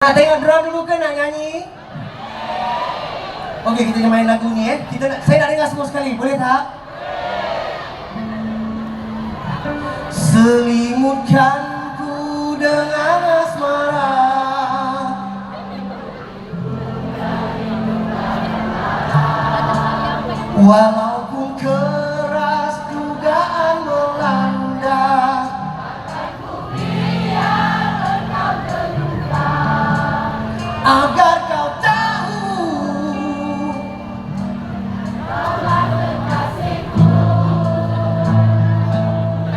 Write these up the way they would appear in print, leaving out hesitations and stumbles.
Nak tengok drum dulu ke nak nyanyi? Okey, kita main lagu ni saya nak dengar semua sekali, boleh tak? Selimutkan ku dengan asmara, walaupun keras dugaan melanda, agar kau tahu kaulah kekasihku.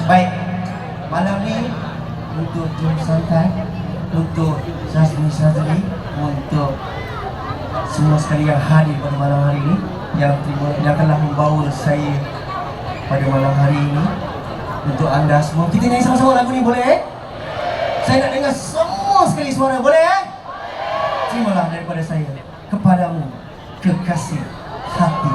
Baik, malam ni untuk Jom Santai, untuk Syazmi Syazli, untuk semua sekali yang hadir pada malam hari ini, yang telah membawa saya pada malam hari ini. Untuk anda semua, kita nyanyi sama-sama lagu ni, boleh? Saya nak dengar semua sekali suara, boleh? Terimalah daripada saya kepadamu, kekasih hati.